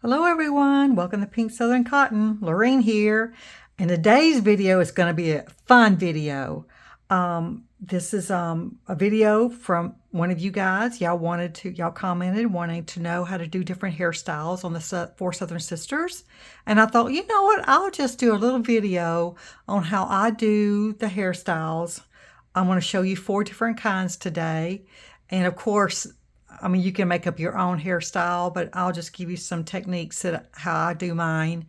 Hello everyone, welcome to Pink Southern Cotton. Lorraine here, and today's video is going to be a fun video. This is a video from one of you guys. Y'all commented wanting to know how to do different hairstyles on the Four Southern Sisters, and I thought, you know what, I'll just do a little video on how I do the hairstyles. I'm going to show you 4 different kinds today, and of course, I mean, you can make up your own hairstyle, but I'll just give you some techniques that how I do mine,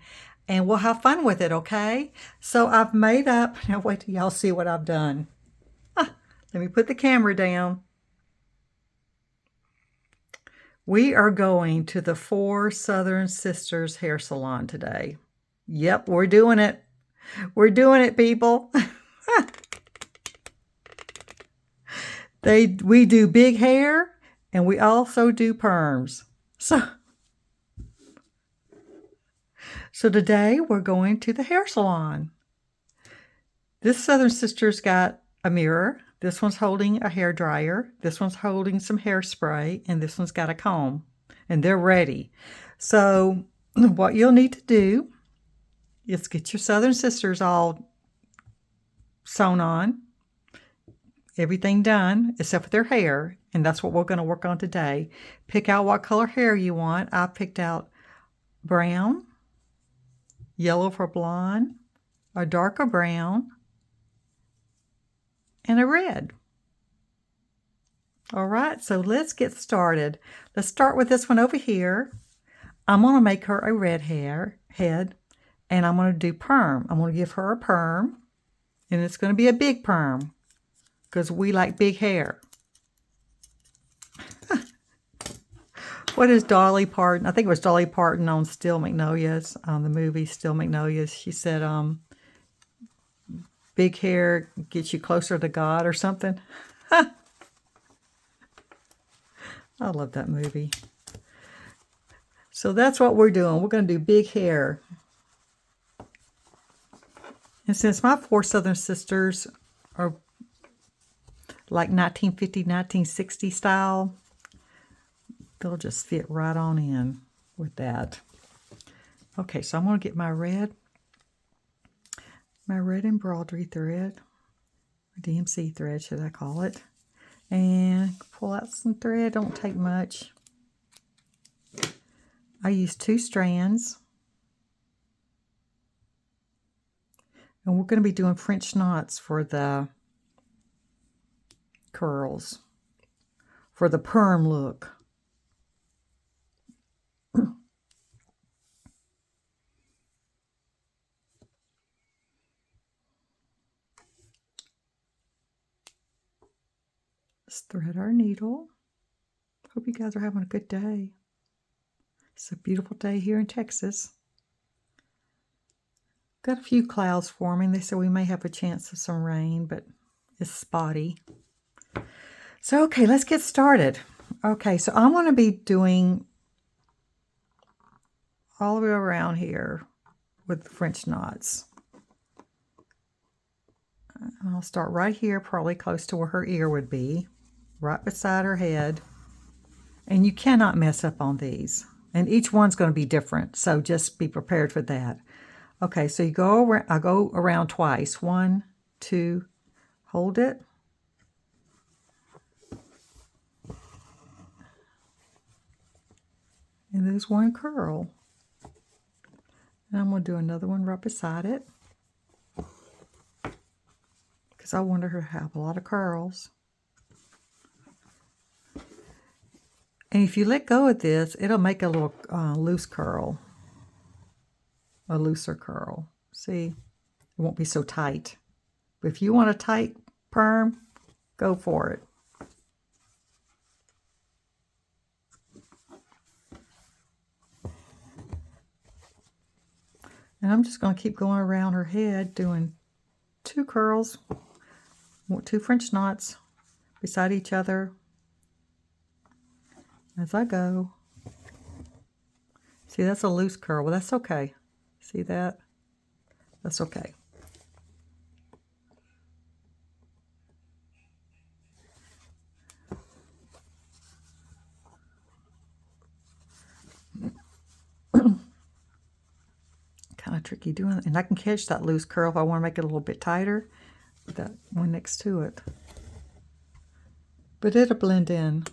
and we'll have fun with it, okay? So I've made up, now wait till y'all see what I've done. Let me put the camera down. We are going to the Four Southern Sisters hair salon today. Yep, we're doing it. We're doing it, people. We do big hair. And we also do perms. So today we're going to the hair salon. This Southern Sister's got a mirror. This one's holding a hair dryer. This one's holding some hairspray. And this one's got a comb. And they're ready. So what you'll need to do is get your Southern Sisters all sewn on. Everything done except for their hair, and that's what we're going to work on today. Pick out what color hair you want. I picked out brown, yellow for blonde, a darker brown, and a red. All right, so let's get started. Let's start with this one over here. I'm going to make her a red head, and I'm going to do perm. I'm going to give her a perm, and it's going to be a big perm, because we like big hair. What is Dolly Parton? I think it was Dolly Parton on Steel Magnolias, the movie Steel Magnolias. She said, big hair gets you closer to God or something. I love that movie. So that's what we're doing. We're going to do big hair. And since my Four Southern Sisters are like 1950, 1960 style, they'll just fit right on in with that. Okay, so I'm going to get my red embroidery thread, or DMC thread, should I call it, and pull out some thread. Don't take much. I use 2 strands, and we're going to be doing French knots for the curls, for the perm look. Let's thread our needle. Hope you guys are having a good day. It's a beautiful day here in Texas. Got a few clouds forming. They said we may have a chance of some rain, but it's spotty. So, okay, let's get started. Okay, so I'm going to be doing all the way around here with French knots. I'll start right here, probably close to where her ear would be, right beside her head. And you cannot mess up on these. And each one's going to be different, so just be prepared for that. Okay, so you go around, I go around twice. 1, 2, hold it. And there's one curl. And I'm going to do another one right beside it, because I want her to have a lot of curls. And if you let go of this, it'll make a little loose curl, a looser curl. See, it won't be so tight. But if you want a tight perm, go for it. And I'm just going to keep going around her head, doing 2 curls, 2 French knots beside each other as I go. See, that's a loose curl. Well, that's okay. See that? That's okay. tricky doing it. And I can catch that loose curl if I want to make it a little bit tighter with that one next to it. But it'll blend in.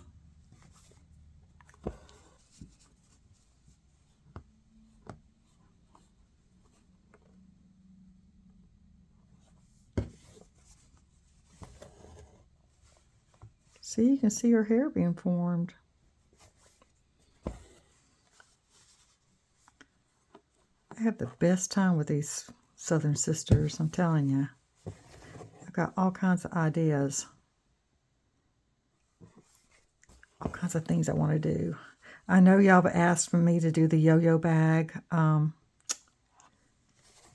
See, you can see her hair being formed. I have the best time with these Southern sisters, I'm telling you. I've got all kinds of ideas. All kinds of things I want to do. I know y'all have asked for me to do the yo-yo bag. My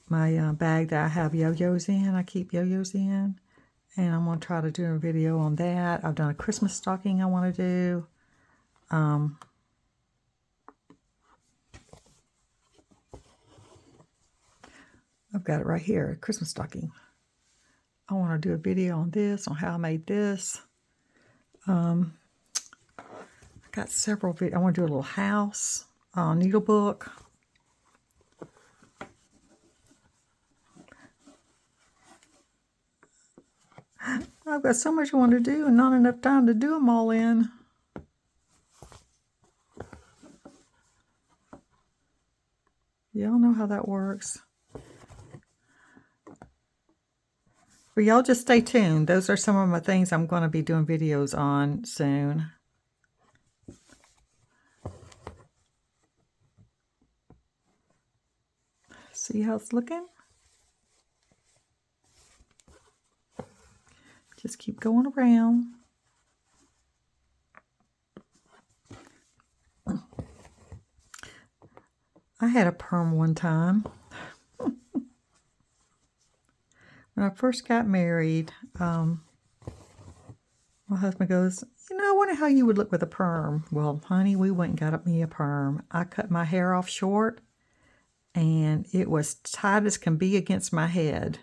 bag that I have yo-yos in. I keep yo-yos in. And I'm going to try to do a video on that. I've done a Christmas stocking I want to do. I've got it right here, a Christmas stocking. I want to do a video on this, on how I made this. I got several videos. I want to do a little house needlebook. I've got so much I want to do and not enough time to do them all in. Y'all know how that works. But y'all just stay tuned. Those are some of my things I'm going to be doing videos on soon. See how it's looking? Just keep going around. I had a perm one time. When I first got married, my husband goes, you know, I wonder how you would look with a perm. Well, honey, we went and got me a perm. I cut my hair off short, and it was tight as can be against my head.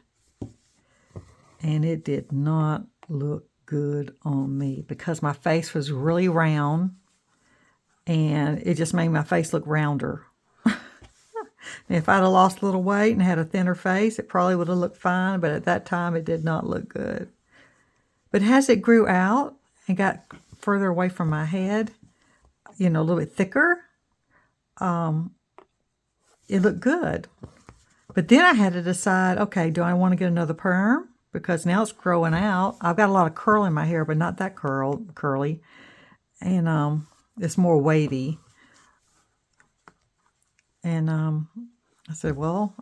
And it did not look good on me because my face was really round, and it just made my face look rounder. If I'd have lost a little weight and had a thinner face, it probably would have looked fine, but at that time, it did not look good. But as it grew out and got further away from my head, you know, a little bit thicker, it looked good. But then I had to decide, okay, do I want to get another perm? Because now it's growing out. I've got a lot of curl in my hair, but not that curly. And it's more wavy. And I said, well,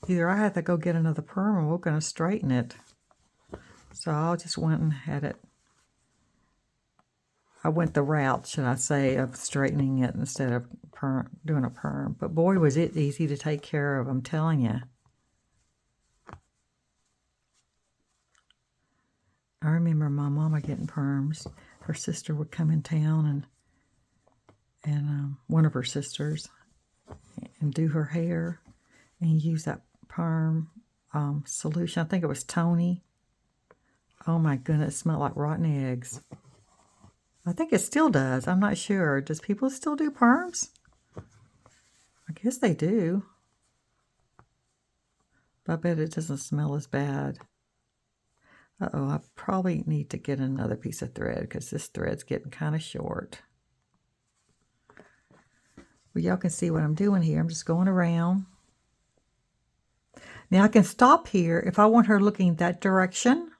either I have to go get another perm or we're going to straighten it. So I just went and had it. I went the route, should I say, of straightening it instead of doing a perm. But boy, was it easy to take care of, I'm telling you. I remember my mama getting perms. Her sister would come in town and one of her sisters and do her hair and use that perm solution. I think it was Tony. Oh my goodness, it smelled like rotten eggs. I think it still does. I'm not sure. Does people still do perms? I guess they do. But I bet it doesn't smell as bad. Uh-oh, I probably need to get another piece of thread because this thread's getting kind of short. Well, y'all can see what I'm doing here. I'm just going around. Now I can stop here. If I want her looking that direction,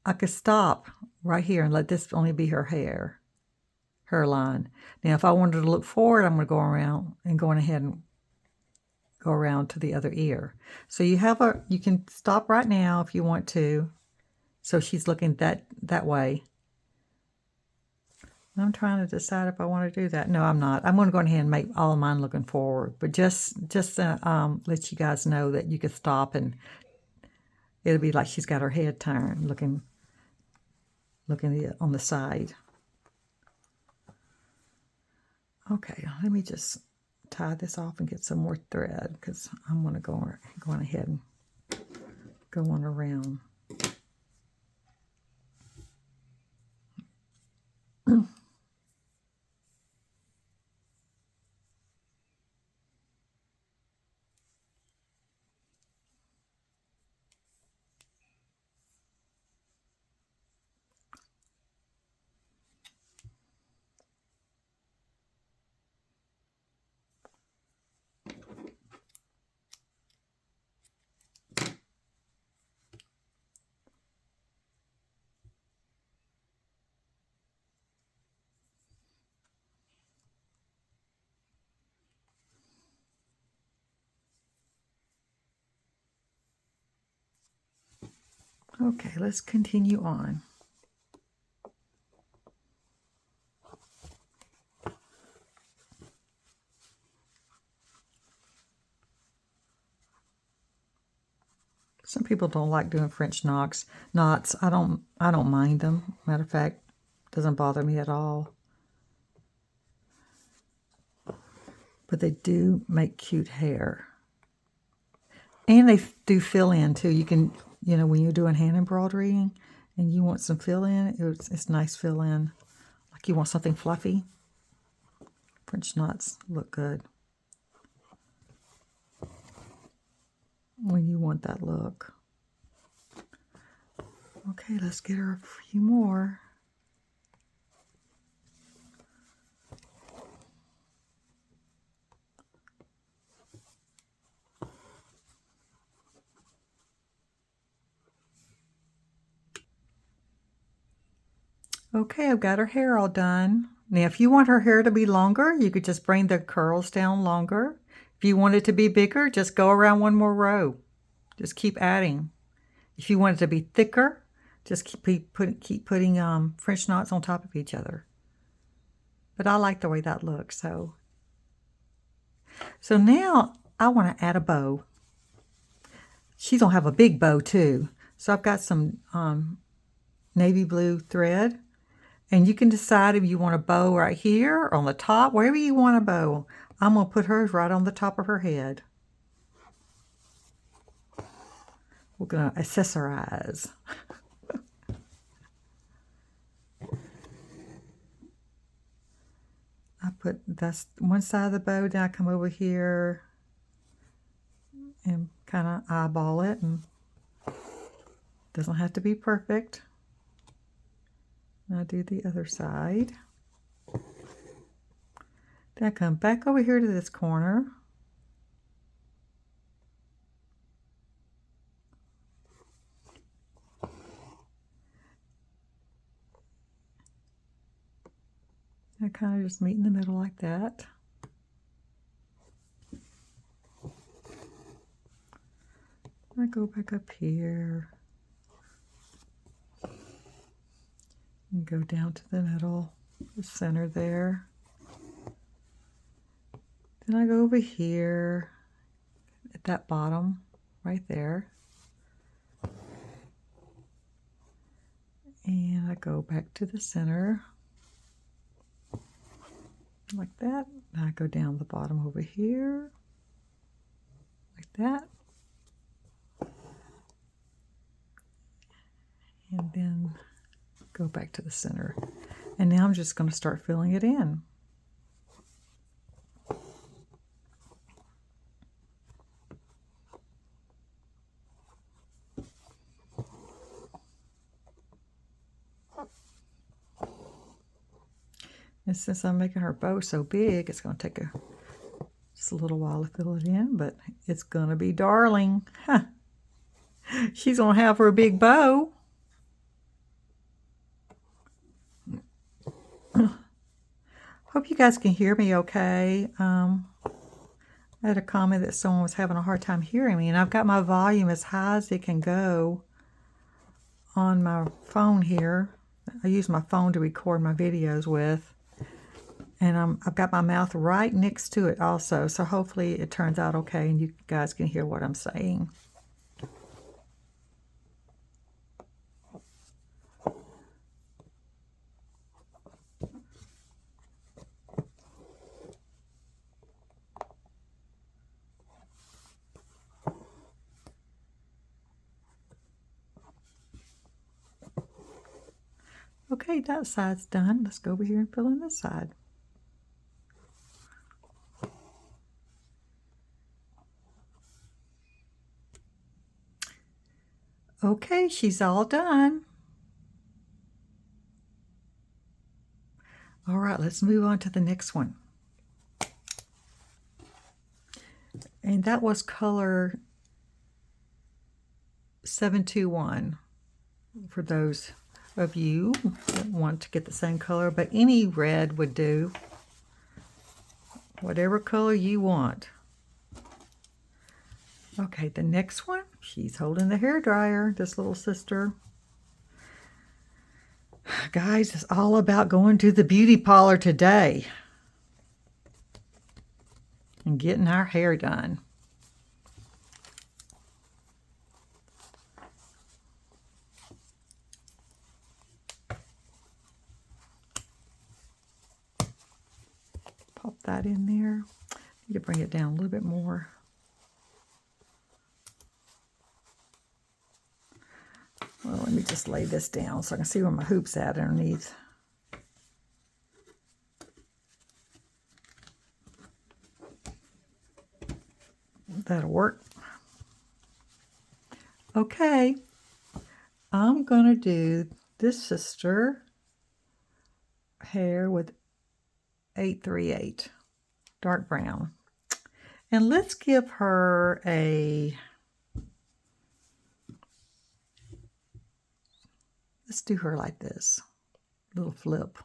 I could stop right here and let this only be her hairline. Now if I wanted to look forward, I'm going to go around and going ahead and go around to the other ear. So you can stop right now if you want to. So she's looking that way. I'm trying to decide if I want to do that. No, I'm not. I'm going to go ahead and make all of mine looking forward. But just let you guys know that you can stop and it'll be like she's got her head turned, looking on the side. Okay, let me just tie this off and get some more thread because I'm going to go ahead and go on around. Okay, let's continue on. Some people don't like doing French knots. I don't mind them. Matter of fact, it doesn't bother me at all. But they do make cute hair. And they do fill in too. You can, you know, when you're doing hand embroidery and you want some fill in, it's nice fill in. Like you want something fluffy. French knots look good when you want that look. Okay, let's get her a few more. Okay, I've got her hair all done. Now, if you want her hair to be longer, you could just bring the curls down longer. If you want it to be bigger, just go around one more row. Just keep adding. If you want it to be thicker, just keep putting French knots on top of each other. But I like the way that looks. So now I want to add a bow. She's gonna have a big bow too. So I've got some navy blue thread. And you can decide if you want a bow right here or on the top, wherever you want a bow. I'm going to put hers right on the top of her head. We're going to accessorize. That's one side of the bow, then I come over here and kind of eyeball it. And doesn't have to be perfect. I do the other side. Then I come back over here to this corner. I kind of just meet in the middle like that. I go back up here. And go down to the middle, the center there. Then I go over here at that bottom right there. And I go back to the center like that. And I go down the bottom over here like that. And then go back to the center. And now I'm just going to start filling it in. And since I'm making her bow so big, it's going to take just a little while to fill it in, but it's going to be darling. Huh. She's going to have her big bow. Hope you guys can hear me okay. I had a comment that someone was having a hard time hearing me, and I've got my volume as high as it can go on my phone here. I use my phone to record my videos with. And I've got my mouth right next to it also, so hopefully it turns out okay and you guys can hear what I'm saying. Okay, that side's done. Let's go over here and fill in this side. Okay, she's all done. All right, let's move on to the next one. And that was color 721 for those of you that want to get the same color, but any red would do. Whatever color you want. Okay, the next one, She's holding the hairdryer, this little sister. Guys, it's all about going to the beauty parlor today and getting our hair done. Pop that in there. Need to bring it down a little bit more. Well, let me just lay this down so I can see where my hoop's at underneath. That'll work. Okay, I'm gonna do this sister hair with 838 dark brown, and let's give her a, let's do her like this, little flip.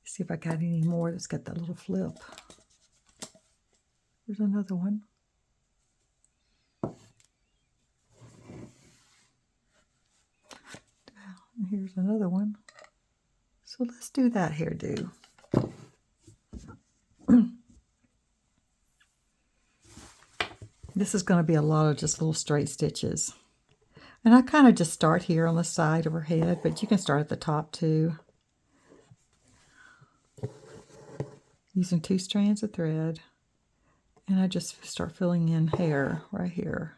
See if I got any more that's got that little flip. There's another one. And here's another one. So let's do that hairdo. This is going to be a lot of just little straight stitches. And I kind of just start here on the side of her head, but you can start at the top too. Using 2 strands of thread. And I just start filling in hair right here.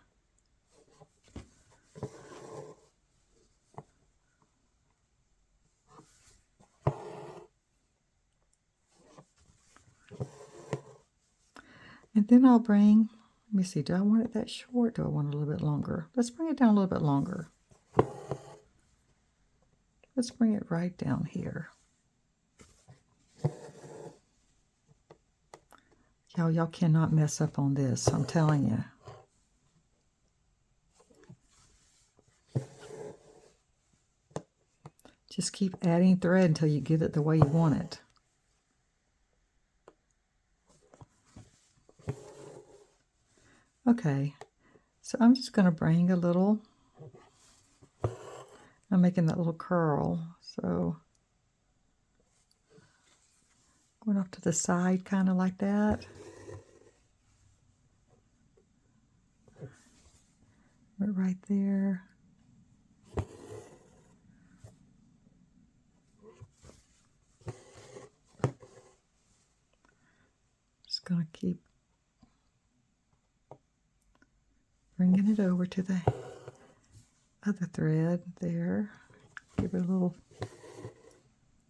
And then I'll bring, let me see, do I want it that short? Do I want it a little bit longer? Let's bring it down a little bit longer. Let's bring it right down here. Y'all cannot mess up on this, I'm telling you. Just keep adding thread until you get it the way you want it. Okay, so I'm just going to bring a little, I'm making that little curl, so going off to the side kind of like that. Right there. Just going to keep bringing it over to the other thread there. Give it a little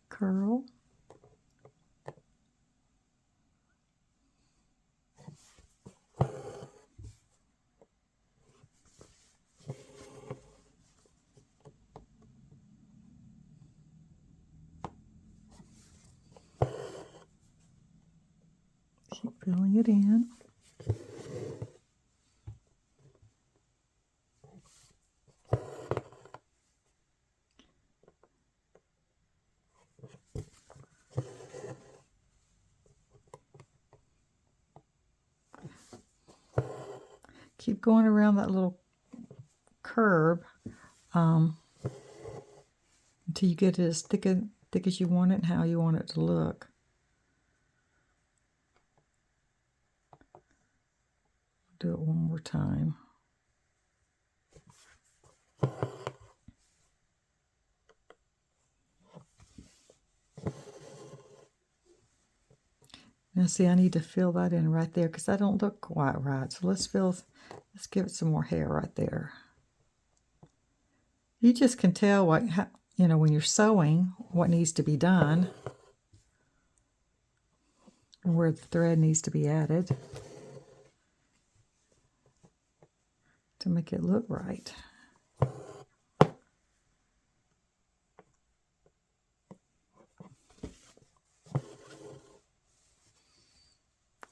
curl. Keep filling it in. Keep going around that little curve until you get it as thick as you want it and how you want it to look. Do it one more time. Now see, I need to fill that in right there because that don't look quite right. So let's give it some more hair right there. You just can tell what, you know, when you're sewing, what needs to be done and where the thread needs to be added to make it look right.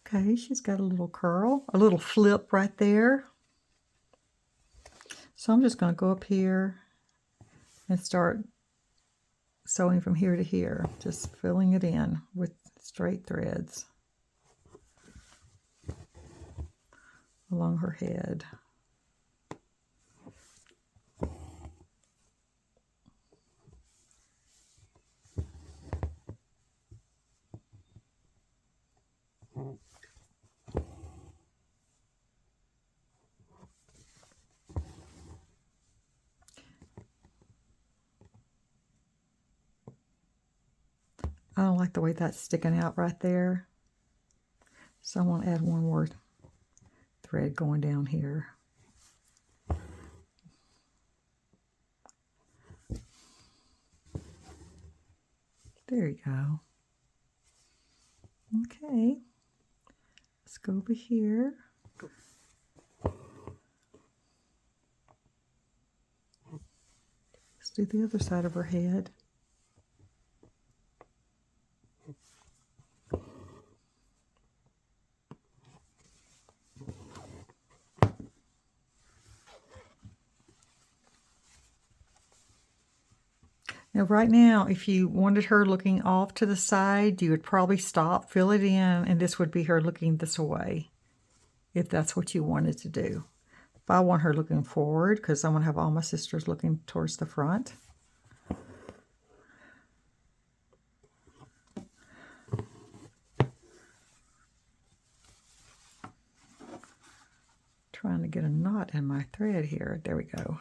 Okay, she's got a little curl, a little flip right there. So I'm just going to go up here and start sewing from here to here, just filling it in with straight threads. along her head. I don't like the way that's sticking out right there. So I want to add one more thread going down here. There you go. Okay. Let's go over here. Let's do the other side of her head. Now right now, if you wanted her looking off to the side, you would probably stop, fill it in, and this would be her looking this way, if that's what you wanted to do. If I want her looking forward, because I want to have all my sisters looking towards the front. Trying to get a knot in my thread here. There we go.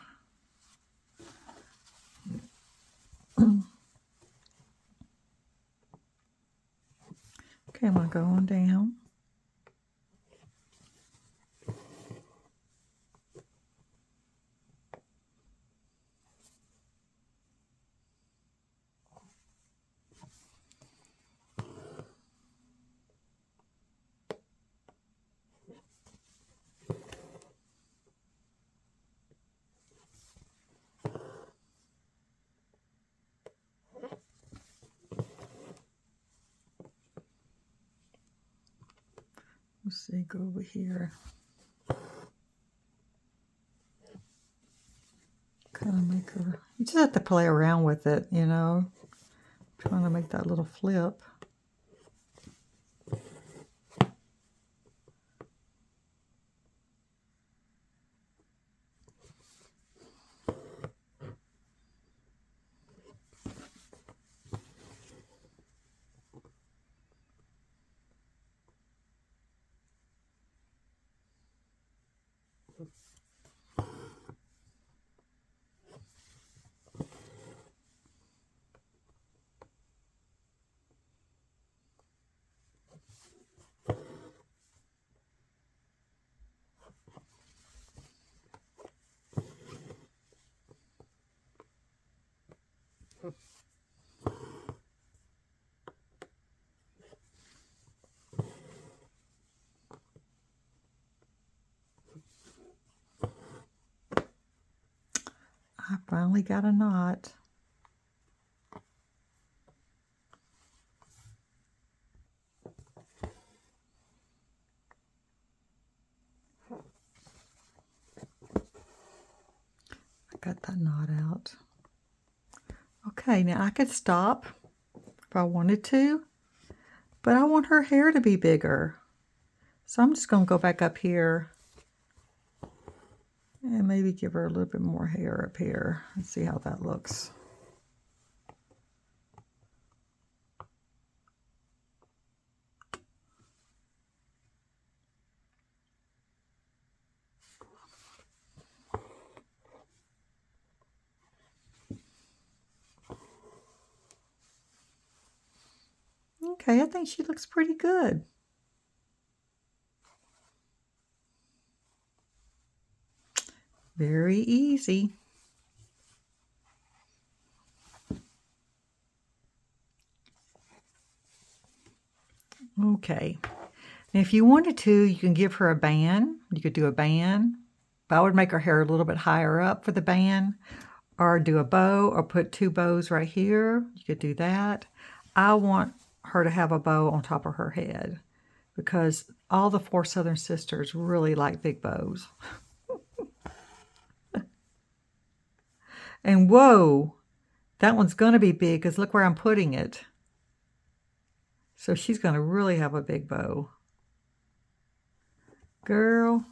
Okay, I'm going to go on down. Let's see, go over here. Kind of make her, you just have to play around with it, you know, trying to make that little flip. I finally got a knot. I got that knot out. Okay, now I could stop if I wanted to, but I want her hair to be bigger. So I'm just going to go back up here and maybe give her a little bit more hair up here and see how that looks. Okay, I think she looks pretty good. Very easy. Okay. Now if you wanted to, you can give her a band. You could do a band. But I would make her hair a little bit higher up for the band. Or do a bow, or put two bows right here. You could do that. I want her to have a bow on top of her head, because all the four Southern sisters really like big bows. And whoa, that one's going to be big because look where I'm putting it. So she's going to really have a big bow. Girl,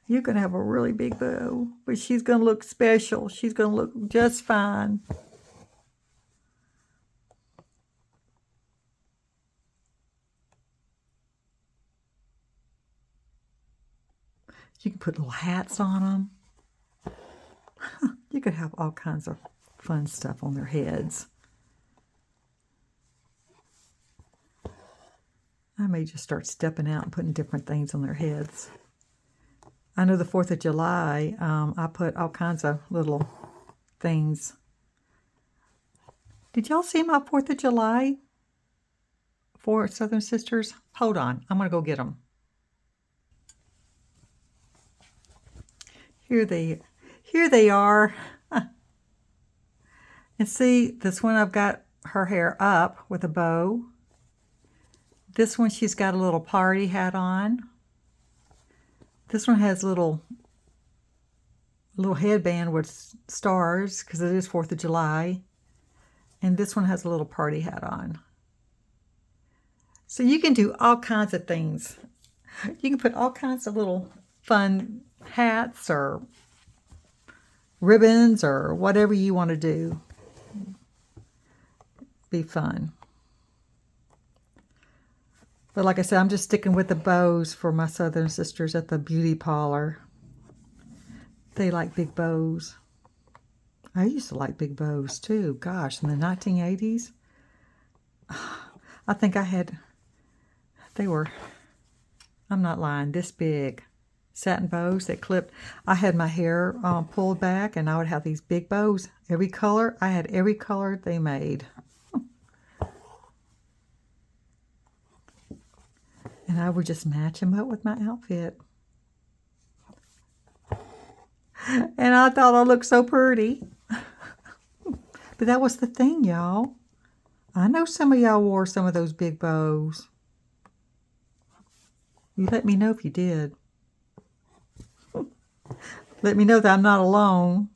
You're going to have a really big bow, but she's going to look special. She's going to look just fine. You can put little hats on them. You could have all kinds of fun stuff on their heads. I may just start stepping out and putting different things on their heads. I know the 4th of July, I put all kinds of little things. Did y'all see my 4th of July for Southern Sisters? Hold on, I'm going to go get them. Here they are. And see, this one I've got her hair up with a bow. This one she's got a little party hat on. This one has a little headband with stars because it is 4th of July. And this one has a little party hat on. So you can do all kinds of things. You can put all kinds of little fun hats or ribbons or whatever you want to do. Be fun. But like I said, I'm just sticking with the bows for my Southern sisters at the beauty parlor. They like big bows. I used to like big bows too. Gosh, in the 1980s. I think I had, they were, I'm not lying, this big. Satin bows that clipped. I had my hair pulled back and I would have these big bows. Every color, I had every color they made. And I would just match them up with my outfit. And I thought I looked so pretty. But that was the thing, y'all. I know some of y'all wore some of those big bows. You let me know if you did. Let me know that I'm not alone.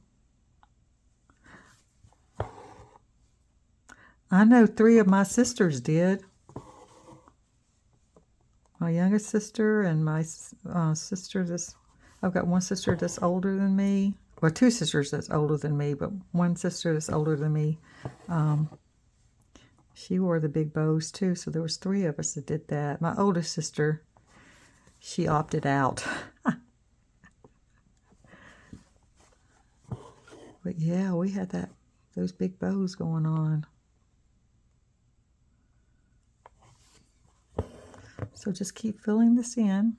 I know 3 of my sisters did. My youngest sister and my sister that's, I've got one sister that's older than me. Well, 2 sisters that's older than me, but one sister that's older than me. She wore the big bows too, so there was 3 of us that did that. My oldest sister, she opted out. But yeah, we had those big bows going on. So just keep filling this in.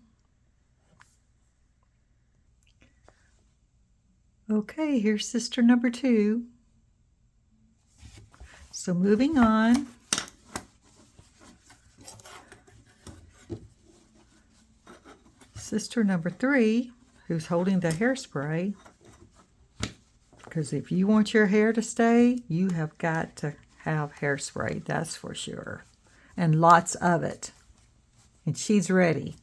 Okay, here's sister number 2. So moving on. Sister number 3, who's holding the hairspray. Because if you want your hair to stay, you have got to have hairspray, that's for sure. And lots of it. And she's ready.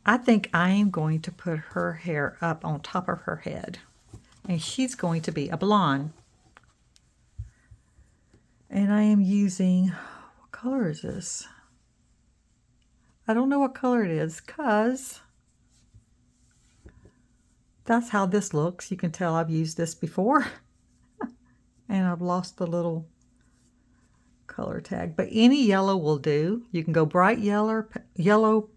I think I am going to put her hair up on top of her head. And she's going to be a blonde. And I am using, what color is this? I don't know what color it is, because that's how this looks. You can tell I've used this before. And I've lost the little color tag. But any yellow will do. You can go bright yellow,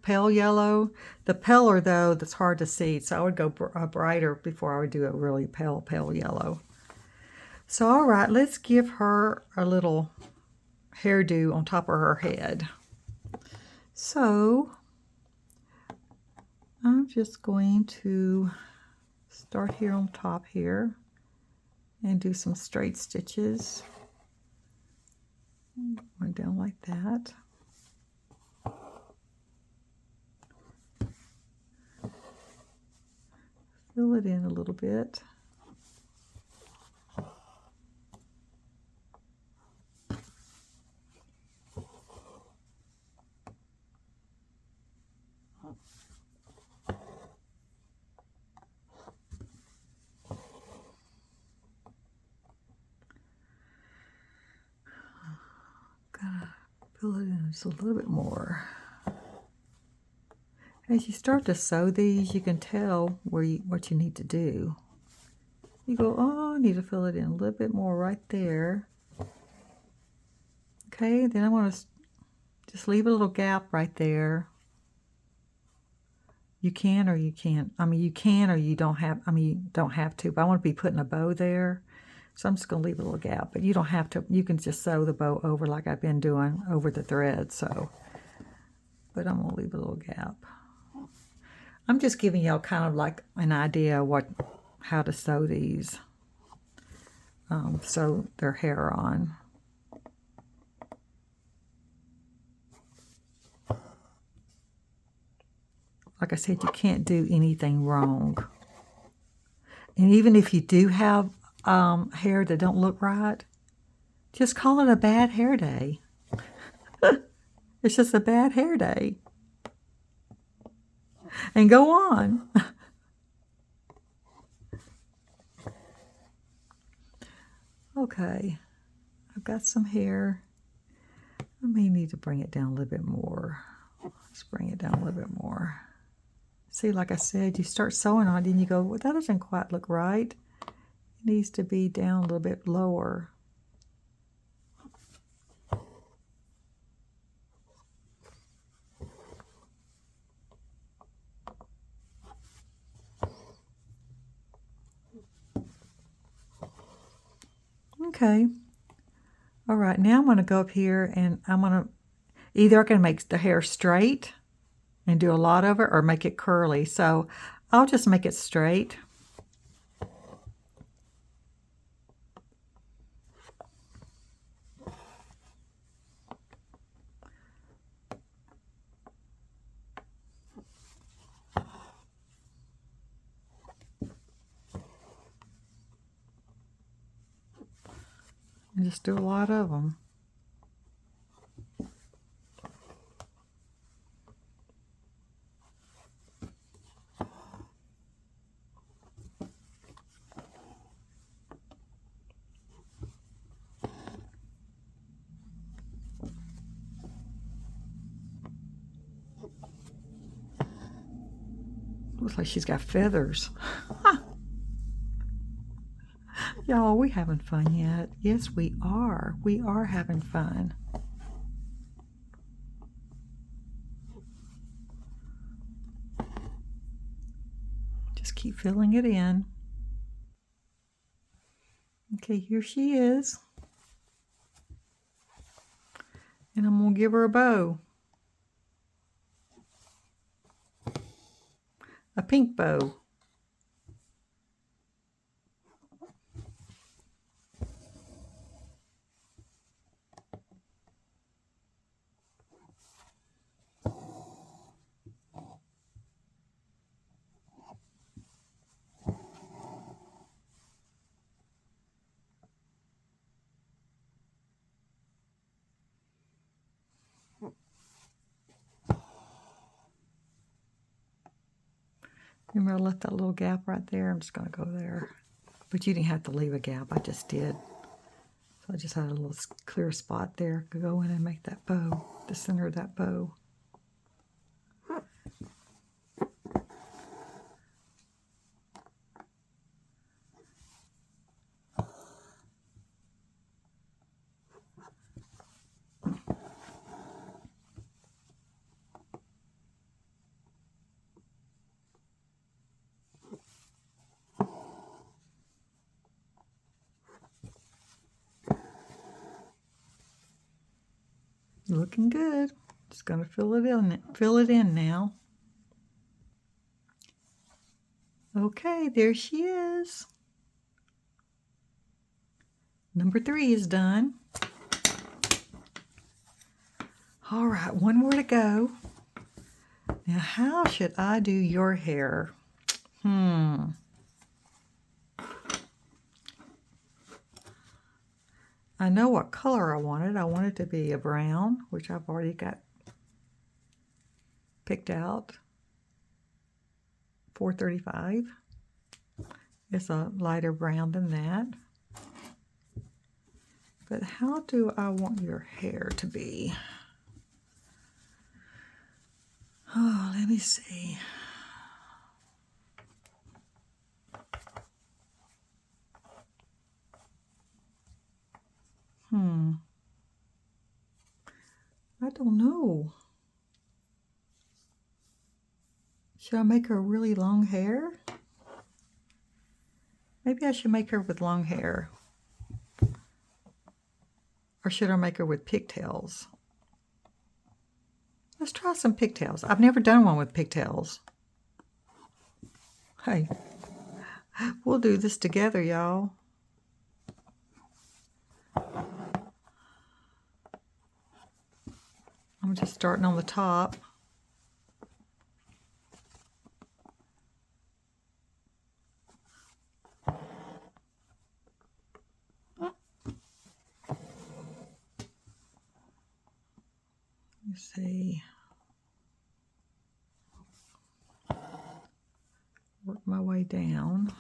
pale yellow. The paler, though, that's hard to see. So I would go brighter before I would do a really pale yellow. So, all right, let's give her a little hairdo on top of her head. So, I'm just going to start here on top here and do some straight stitches. Going down like that. Fill it in a little bit. Gotta fill it in just a little bit more. As you start to sew these, you can tell what you need to do. You go, oh, I need to fill it in a little bit more right there. Okay, then I want to just leave a little gap right there. You can or you can't. I mean, you can or you don't have, you don't have to, but I want to be putting a bow there. So I'm just going to leave a little gap, but you don't have to. You can just sew the bow over like I've been doing over the thread. So, but I'm going to leave a little gap. I'm just giving y'all kind of like an idea of how to sew these. Sew their hair on. Like I said, you can't do anything wrong. And even if you do have hair that don't look right, just call it a bad hair day. It's just a bad hair day. And go on. Okay, I've got some hair. I may need to bring it down a little bit more. Let's bring it down a little bit more. See, like I said, you start sewing on it and you go, well, that doesn't quite look right. It needs to be down a little bit lower. Okay. All right, now I'm going to go up here and I'm going to, either I can make the hair straight and do a lot of it or make it curly. So I'll just make it straight. And just do a lot of them. Looks like she's got feathers. Y'all, we having fun yet? Yes, we are. We are having fun. Just keep filling it in. Okay, here she is. And I'm going to give her a bow. A pink bow. Remember, I left that little gap right there. I'm just going to go there. But you didn't have to leave a gap. I just did. So I just had a little clear spot there. Could go in and make that bow, the center of that bow. Looking good. Just gonna fill it in now. Okay, there she is. Number 3 is done. All right, one more to go. Now, how should I do your hair? I know what color I wanted. I want it to be a brown, which I've already got picked out. 435. It's a lighter brown than that. But how do I want your hair to be? Oh, let me see. I don't know. Should I make her really long hair? Maybe I should make her with long hair. Or should I make her with pigtails? Let's try some pigtails. I've never done one with pigtails. Hey, we'll do this together, y'all. I'm just starting on the top. Let's see. Work my way down.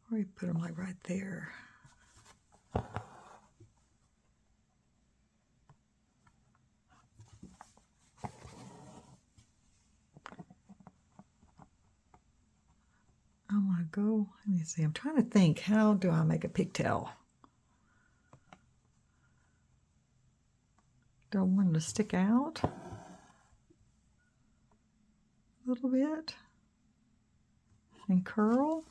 Probably put them like right there. I'm gonna go, let me see, I'm trying to think, how do I make a pigtail? Do I want them to stick out a little bit and curl?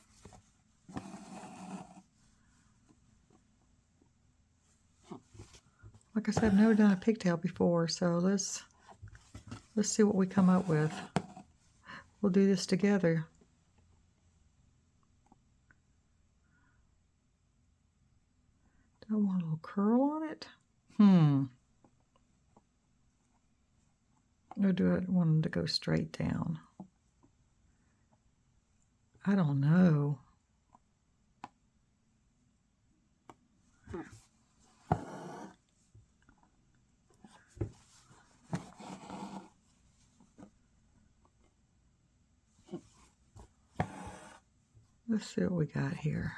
Like I said, I've never done a pigtail before, so let's see what we come up with. We'll do this together. Do I want a little curl on it? Or do I want them to go straight down? I don't know. Let's see what we got here.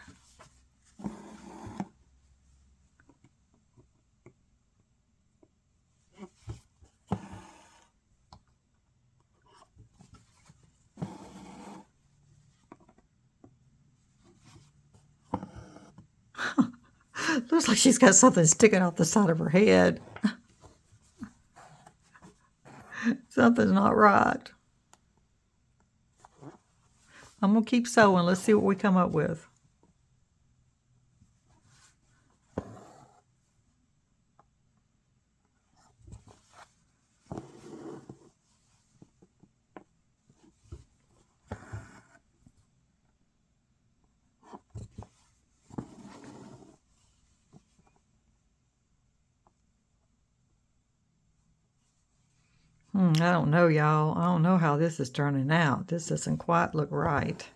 Looks like she's got something sticking off the side of her head. Something's not right. I'm going to keep sewing. Let's see what we come up with. I don't know, y'all. I don't know how this is turning out. This doesn't quite look right.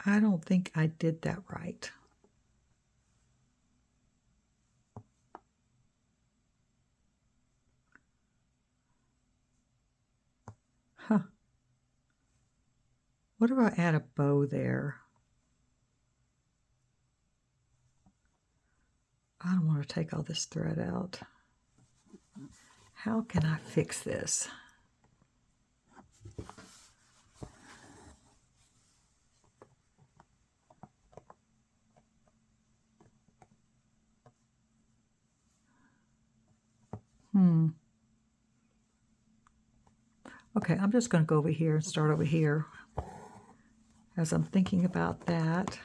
I don't think I did that right. Huh. What if I add a bow there? I don't want to take all this thread out. How can I fix this? Okay, I'm just going to go over here and start over here as I'm thinking about that.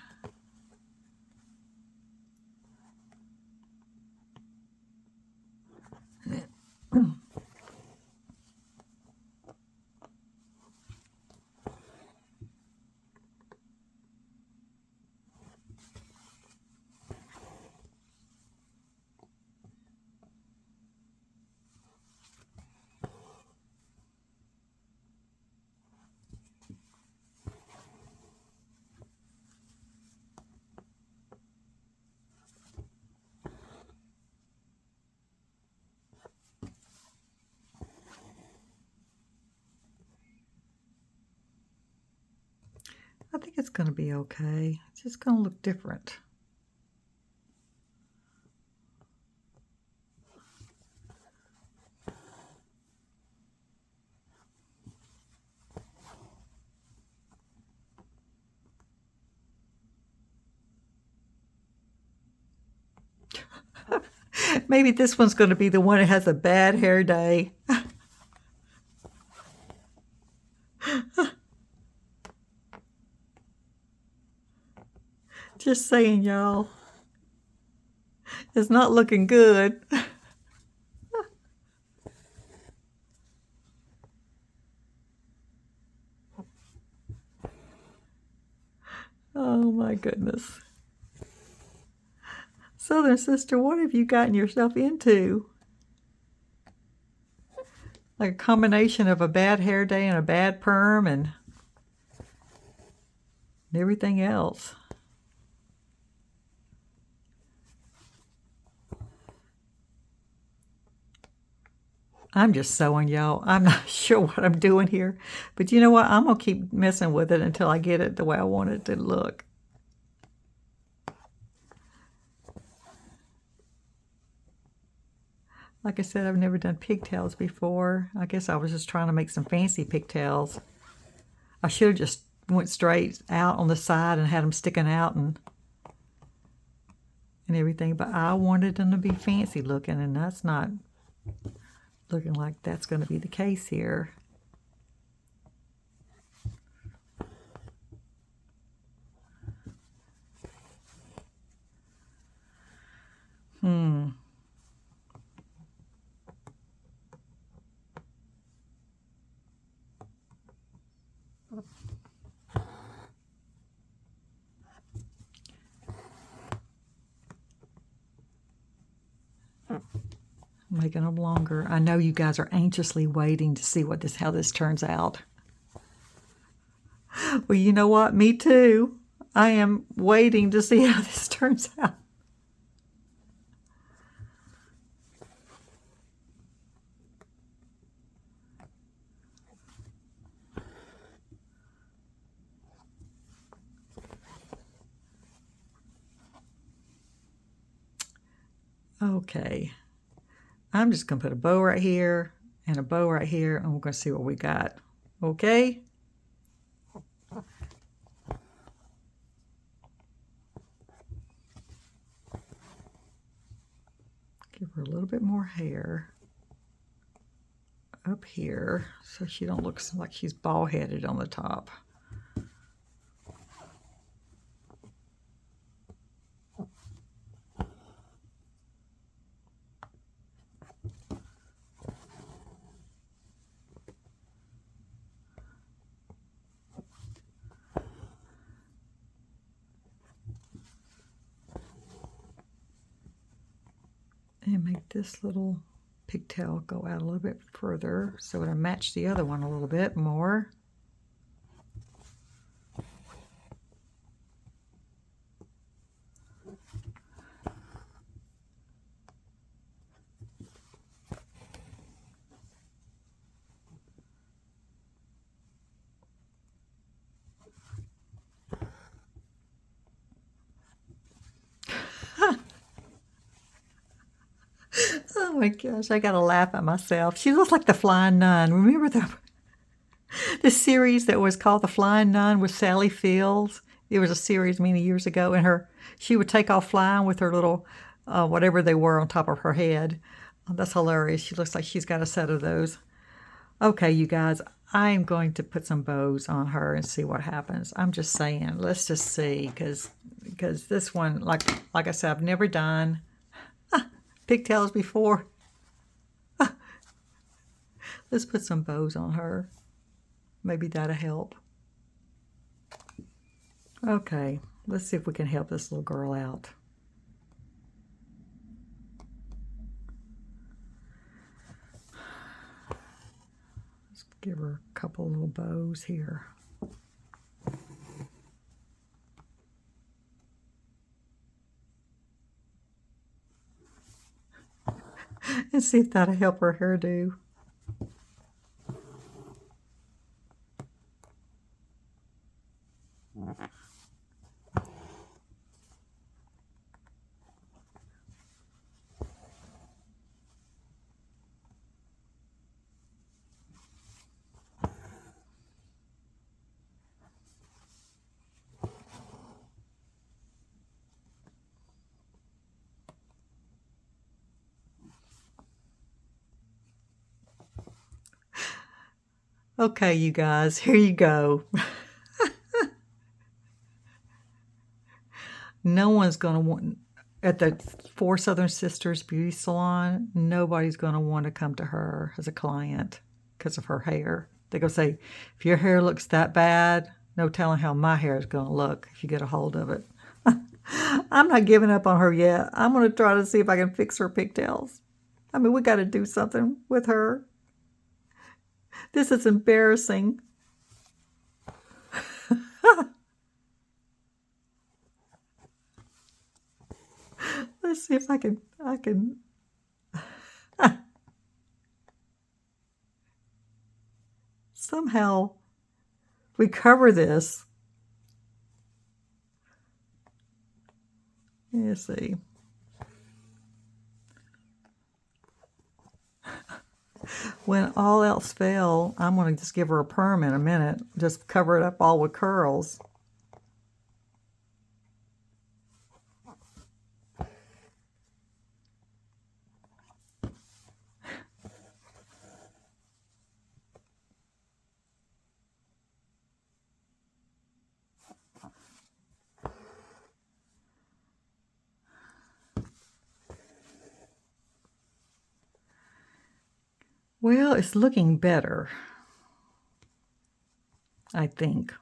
I think it's going to be okay. It's just going to look different. Maybe this one's going to be the one that has a bad hair day. Just saying, y'all. It's not looking good. Oh my goodness. Southern Sister, what have you gotten yourself into? Like a combination of a bad hair day and a bad perm and everything else. I'm just sewing, y'all. I'm not sure what I'm doing here. But you know what? I'm going to keep messing with it until I get it the way I want it to look. Like I said, I've never done pigtails before. I guess I was just trying to make some fancy pigtails. I should have just went straight out on the side and had them sticking out and everything. But I wanted them to be fancy looking, and that's not looking like that's going to be the case here. Making them longer. I know you guys are anxiously waiting to see how this turns out. Well, you know what? Me too. I am waiting to see how this turns out. Okay. I'm just going to put a bow right here and a bow right here, and we're going to see what we got. Okay? Give her a little bit more hair up here so she don't look like she's bald-headed on the top. And make this little pigtail go out a little bit further so it'll match the other one a little bit more. Oh my gosh, I gotta laugh at myself. She looks like the Flying Nun. Remember the series that was called The Flying Nun with Sally Fields? It was a series many years ago, and she would take off flying with her little whatever they were on top of her head. Oh, that's hilarious. She looks like she's got a set of those. Okay, you guys, I'm going to put some bows on her and see what happens. I'm just saying, let's just see, because this one, like I said, I've never done pigtails before. Let's put some bows on her. Maybe that'll help. Okay, let's see if we can help this little girl out. Let's give her a couple little bows here. And see if that'll help her hairdo. Okay, you guys, here you go. No one's going to want, at the Four Southern Sisters Beauty Salon, nobody's going to want to come to her as a client because of her hair. They're going to say, if your hair looks that bad, no telling how my hair is going to look if you get a hold of it. I'm not giving up on her yet. I'm going to try to see if I can fix her pigtails. I mean, we got to do something with her. This is embarrassing. Let's see if I can somehow recover this. Let's see. When all else fail, I'm going to just give her a perm in a minute. Just cover it up all with curls. Well, it's looking better, I think.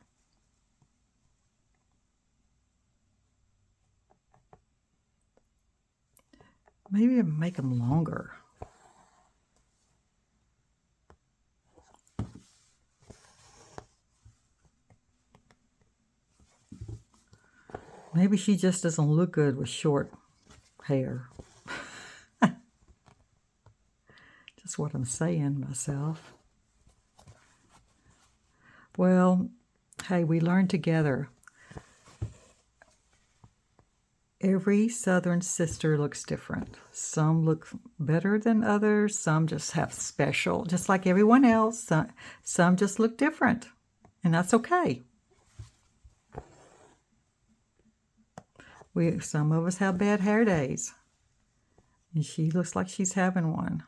Maybe make them longer. Maybe she just doesn't look good with short hair. Just what I'm saying myself. Well, hey, we learned together. Every Southern sister looks different. Some look better than others. Some just have special, just like everyone else. Some just look different, and that's okay. Some of us have bad hair days, and she looks like she's having one.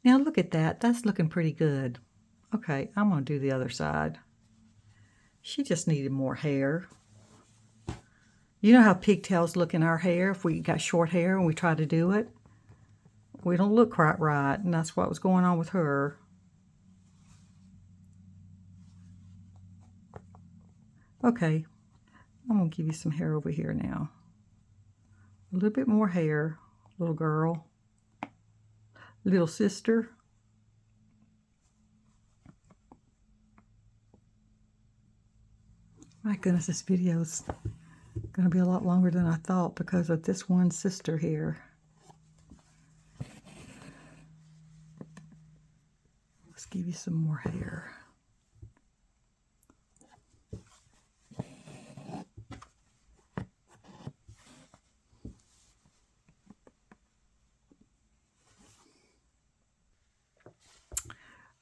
Now look at that. That's looking pretty good. Okay, I'm going to do the other side. She just needed more hair. You know how pigtails look in our hair if we got short hair and we try to do it? We don't look quite right, and that's what was going on with her. Okay, I'm going to give you some hair over here now. A little bit more hair, little girl. Little sister. My goodness, this video's going to be a lot longer than I thought because of this one sister here. Let's give you some more hair.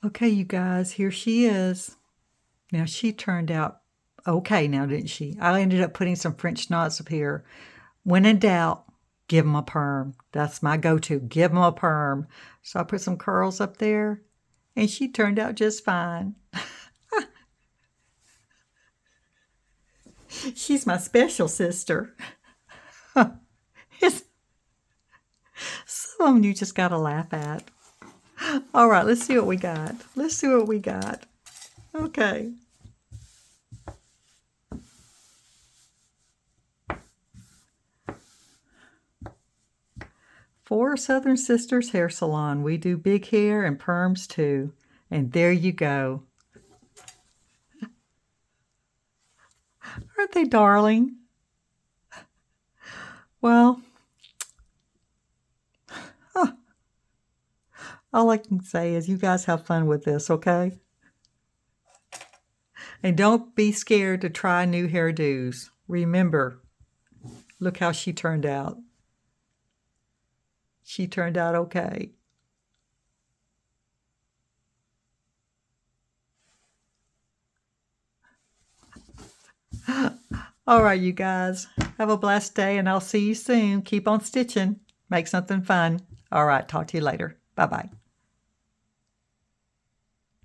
Okay, you guys, here she is. Now, she turned out okay now, didn't she? I ended up putting some French knots up here. When in doubt, give them a perm. That's my go-to. Give them a perm. So I put some curls up there, and she turned out just fine. She's my special sister. Some of them you just got to laugh at. All right, let's see what we got. Let's see what we got. Okay. Four Southern Sisters Hair Salon. We do big hair and perms too. And there you go. Aren't they darling? Well, all I can say is you guys have fun with this, okay? And don't be scared to try new hairdos. Remember, look how she turned out. She turned out okay. All right, you guys, have a blessed day, and I'll see you soon. Keep on stitching. Make something fun. All right, talk to you later. Bye-bye.